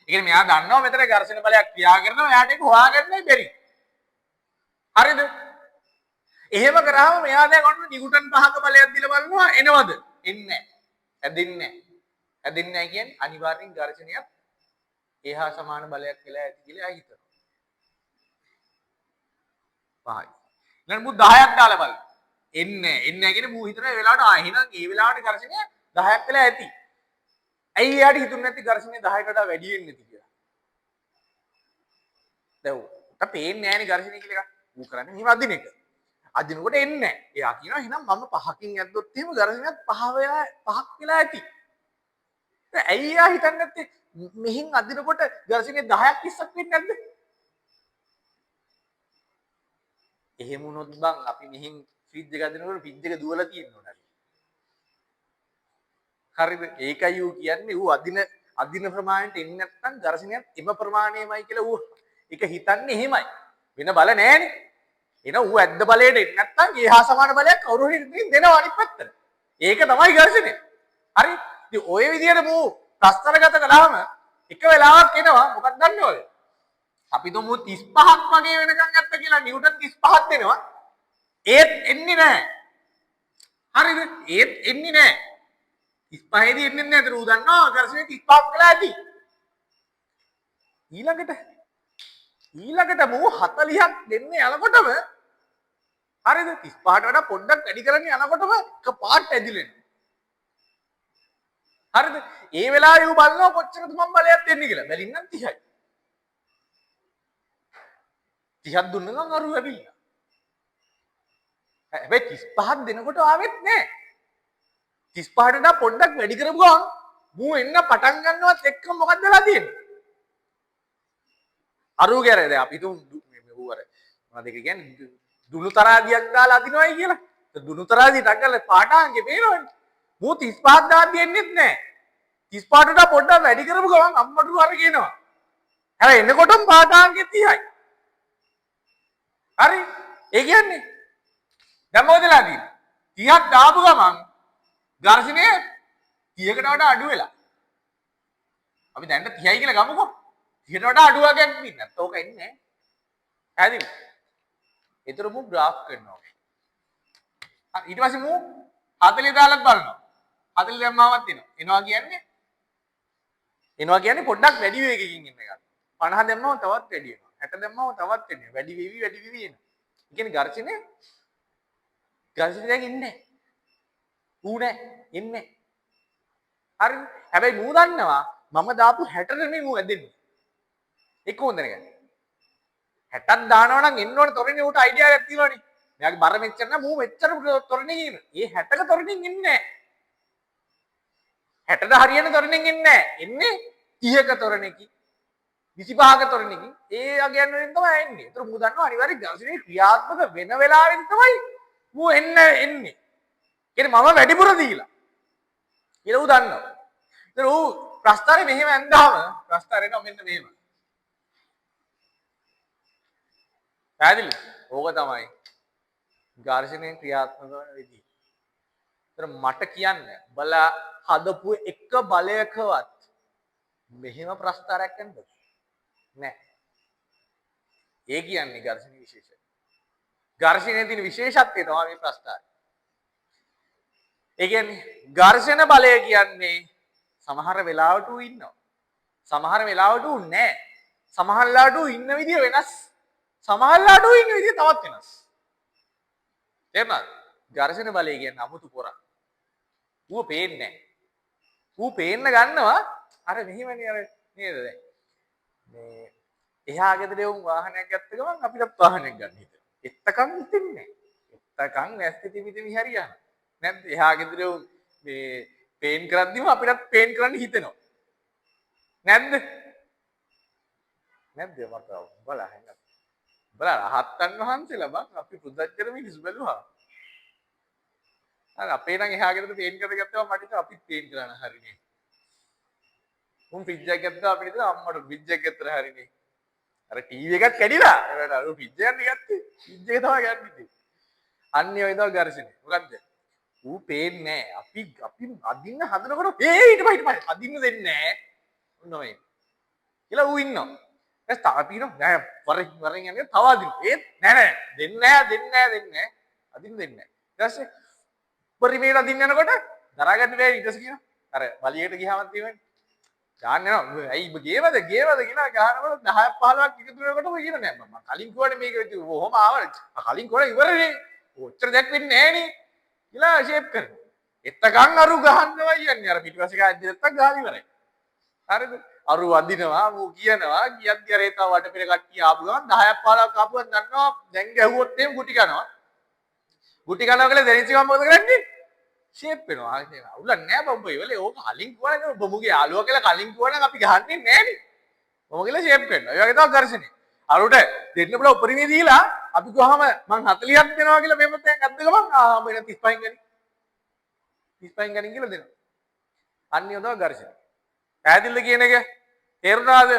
ඒ කියන්නේ මෙයා දන්නවා මෙතන ඝර්ෂණ බලයක් ක්‍රියා කරනවා එයාට ඒක හොයාගන්නයි බැරි. හරිද? එහෙම කරාම මෙයා දැන් ඔන්න නිව්ටන් 5ක බලයක් දීලා බලනවා එනවද? එන්නේ නැහැ. හැදෙන්නේ නැහැ. හැදෙන්නේ නැහැ කියන්නේ අනිවාර්යෙන් ඝර්ෂණයක් ඒහා සමාන බලයක් වෙලා ඇති කියලා හිතනවා. 5යි. ඊළඟ මු 10ක් දාලා බලන්න. එන්නේ නැහැ කියන්නේ මු හිතන ඒ වෙලාවට එහෙනම් ඒ වෙලාවට ඝර්ෂණය 10ක් වෙලා ඇති. ඇයි එයාට හිතුනේ නැති ඝර්ෂණය 10ට වඩා වැඩි වෙන්නේ නැති කියලා? දැන් උට පේන්නේ නැහැනේ ඝර්ෂණය කියලා එකක්. ඌ කරන්නේ මෙහෙම අදින එක. අදිනකොට එන්නේ නැහැ. එයා කියනවා එහෙනම් මම 5කින් ඇද්දොත් එහෙම ඝර්ෂණයක් 5ක් වෙලා ඇති. දැන් ඇයි එයා හිතන්නේ නැත්තේ මෙහින් අදිනකොට ඝර්ෂණය 10ක් 20ක් වෙන්නේ නැද්ද? එහෙම වුණොත් බං අපි මෙහින් ෆ්‍රිජ් එක අදිනකොට ෆ්‍රිජ් එක දුවලා තියෙනවා. හරිද? ඒකයි ඌ කියන්නේ ඌ අදින ප්‍රමාණයට එන්නේ නැත්නම් ඝර්ෂණයක් එම ප්‍රමාණයමයි කියලා ඌ ඒක හිතන්නේ එහෙමයි. වෙන බල නැහැනේ. එන ඌ ඇද්ද බලයට එන්නේ නැත්නම් ඒ හා සමාන බලයක් කවුරු හරි දෙනවා අනිත් පැත්තට. ඒක තමයි ඝර්ෂණය. හරි? ඉතින් ඔය විදිහට මූ ප්‍රස්තරගත කළාම එක වෙලාවක් එනවා මොකක්ද දන්නවද? අපි තුමු 35ක් වගේ වෙනකන් ගත්ත කියලා නිව්ටන් 35ක් දෙනවා. ඒත් එන්නේ නැහැ. හරිද? ඒත් එන්නේ නැහැ. 35 දී එන්නේ නැහැ. ඒතර ඌ දන්නවා ඝර්ෂණය 35ක් වෙලා ඇති. ඊළඟට මූ 40ක් දෙන්නේ යනකොටම හරිද 35ට වඩා පොඩ්ඩක් වැඩි කරන්න යනකොටම එකපාරට ඇදිලෙනවා. හරිද? ඒ වෙලාවේ ඌ බලනවා කොච්චරද මම බලයක් දෙන්නේ කියලා. බැලින්නම් 30යි. 30ක් දුන්න ගමන් අරු ඇවිල්ලා. හැබැයි 35ක් දෙනකොට ආවෙත් නෑ. 35ට වඩා පොඩ්ඩක් වැඩි කරපු ගමන් මූ එන්න පටන් ගන්නවත් එක්ක මොකක්ද වෙලා තියෙන්නේ? අරු ගැරේ දැන් අපි තුමු ඌ අර මොනවද ඒක කියන්නේ දුනු තරාදියක් දාලා අදිනවයි කියලා. දුනු තරාදිය ටක් ගාලා පාටාංගේ පේනවනේ. මූ 35ක් දාලා දෙන්නෙත් නෑ. 35ට වඩා පොඩ්ඩක් වැඩි කරපු ගමන් අම්මට අර කියනවා. හැබැයි එනකොටම පාටාංගේ 30යි. හරි? ඒ කියන්නේ දැන් මොකද වෙලා තියෙන්නේ? 30ක් දාපු ගමන් ඝර්ෂණය 30කට වඩා අඩු වෙලා. අපි දැන් 30යි කියලා ගමුකෝ. 30ට වඩා අඩු වගේක් ඉන්නේ නැත්නම් ඕක එන්නේ නැහැ. හැදිද? ඒතර මු ග්‍රාෆ් කරනවා. ඊට පස්සේ මු 40 දාලත් බලනවා. 40 දැම්මාවත් එනවා. එනවා කියන්නේ පොඩ්ඩක් වැඩි වේගකින් ඉන්න එකක්. 50 දැම්මම තවත් වැඩි වෙනවා. 60 දැම්මම තවත් වැඩි වෙනවා. වැඩි වෙවි එනවා. ඒ කියන්නේ ඝර්ෂණය දැන් ඉන්නේ නැහැ. ඌ නැහැ. ඉන්නේ. හරිද? හැබැයි මූ දන්නවා මම දාපු 60 නෙමෙයි මූ ඇදෙන්නේ. ඒක හොඳ නේද? 60ක් දානවා නම් එන්න ඕනේ තොරණේ ඌට අයිඩියා එකක් තියෙනවනේ. මෙයාගේ බර මෙච්චර නම් මූ මෙච්චර තොරණේ කියන. ඒ 60ක තොරණෙන් ඉන්නේ නැහැ. 60ට හරියන තොරණෙන් ඉන්නේ නැහැ. එන්නේ 30ක තොරණේකින් 25ක තොරණේකින් ඒ අගයන් වලින් තමයි එන්නේ. ඒතර මූ දන්නවා අනිවාර්යෙන් ඝර්ෂණේ ක්‍රියාත්මක වෙන වෙලාවෙන් තමයි මූ එන්නේ. කියන්නේ මම වැඩිපුර දීලා. කියලා ඌ දන්නවා. ඒතර ඌ ප්‍රස්තාරේ මෙහෙම ඇඳාම ප්‍රස්තාරේට මෙන්න මෙහෙම. පැහැදිලි? ඕක තමයි ඝර්ෂණයෙන් ක්‍රියාත්මක වන විදිහ. ඒතර මට කියන්න බලා හදපු එක බලයකවත් මෙහෙම ප්‍රස්තාරයක් නැද්ද? නැහැ. ඒ කියන්නේ ඝර්ෂණ විශේෂය. ඝර්ෂණයේ තියෙන විශේෂත්වය තමයි මේ ප්‍රස්තාරය. ඒ කියන්නේ ඝර්ෂණ බලය කියන්නේ සමහර වෙලාවට ඌ ඉන්නවා. සමහර වෙලාවට ඌ නැහැ. සමහර වෙලාවට ඌ ඉන්න විදිය වෙනස්. සමහර වෙලාවට ඌ ඉන්න විදිය තවත් වෙනස්. තේරුණාද? ඝර්ෂණ බලය කියන්නේ අමුතු පොරක්. ඌ පේන්නේ නැහැ. ඌ පේන්න ගන්නවා අර මෙහිමනේ අර නේද දැන්. මේ එහා ගෙදර උන් වාහනයක් ගත්ත ගමන් අපිට වාහනයක් ගන්න හිතෙනවා. එත්තකම් හිතෙන්නේ නැහැ. එත්තකම් ඇස්ති තිබිතිවි හරියනවා. නැද්ද? එහා ගෙදර මේ පේන් කරද්දිම අපිටත් පේන් කරන්න හිතෙනවා. නැද්ද? නැද්ද මට බලන්න. රහතන් වහන්සේලා බං අපි පුදච්චර මිනිස්සු බැලුවා. අර අපේ නම් එහා ගෙදර පේන් කරලා ගත්තම මට හිතුවා අපිත් පේන් කරන්න හරිනේ. උන් ෆ්‍රිජ් එකක් ගත්තා අපිට හිතුවා අම්මට ෆ්‍රිජ් එකක් ගත්තා හරිනේ. අර ටීවී එකක් කැඩිලා. ඒකට අර ෆ්‍රිජ් එකක් ගත්තේ. ෆ්‍රිජ් එක තමයි ගන්නේ. අන්නේ ඔය දා ඝර්ෂණය. මොකද්ද? ඌ පේන්නේ නැහැ. අපි අදින්න හදනකොට ඊට පස්සේ අදින්න දෙන්නේ නැහැ. ඔන්න ඔය. කියලා ඌ ඉන්නවා. ඊට පස්සේ අපි කියනවා නෑ වරෙන් යන්නේ තව අදින්න. ඒත් නෑ දෙන්නේ නෑ. අදින්න දෙන්නේ නෑ. ඊට පස්සේ පරිමේල අදින්න යනකොට දරාගන්න බැහැ ඊට පස්සේ කියනවා. අර බලියට ගියාම තියෙන්නේ. ගාන්න යනවා. ඇයි ගේවද කියලා ගහනකොට 10ක් 15ක් එකතු වෙනකොට ඔය කියන නෑ මම කලින් කිව්වනේ මේක ඔහොම ආවනේ. කලින් කිව්වනේ ඉවරනේ. ඔච්චර දෙයක් වෙන්නේ නෑනේ කියලා ෂේප් කරනවා. එතකන් අරු ගහන්නවා කියන්නේ අර පිටිපස්සේ ගහද්දි නැත්තම් ගහලා ඉවරයි. හරිද? අරු වදිනවා මූ කියනවා කියද්දි අර ඒතව වටපිට කට්ටිය ආපු ගමන් 10ක් 15ක් ආපුවා දන්නවා දැන් ගැහුවොත් එහෙම ගුටි කනවා. ගුටි කනවා කියලා දැනෙච්ච ගමන් මොකද කරන්නේ? ෂේප් වෙනවා. අවුලක් නෑ බම්බ ඉවලේ ඕක කලින් කිව්වනේ ඔබ මුගේ යාළුවා කියලා කලින් කිව්වනම් අපි ගහන්නේ නෑනේ. මම කියලා ෂේප් වෙනවා. ඒ වගේ තමයි ඝර්ෂණය. අරුට දෙන්න බල උපරිමේ දීලා අපි ගහම මං 40ක් දෙනවා කියලා මෙහෙම දැන් අද්ද ගමන් ආ මෙන්න 35න් ගනි. 35න් ගනි කියලා දෙනවා. අන්න ඒ තමයි ඝර්ෂණය. පැහැදිලිද කියන එක? තේරුණාද?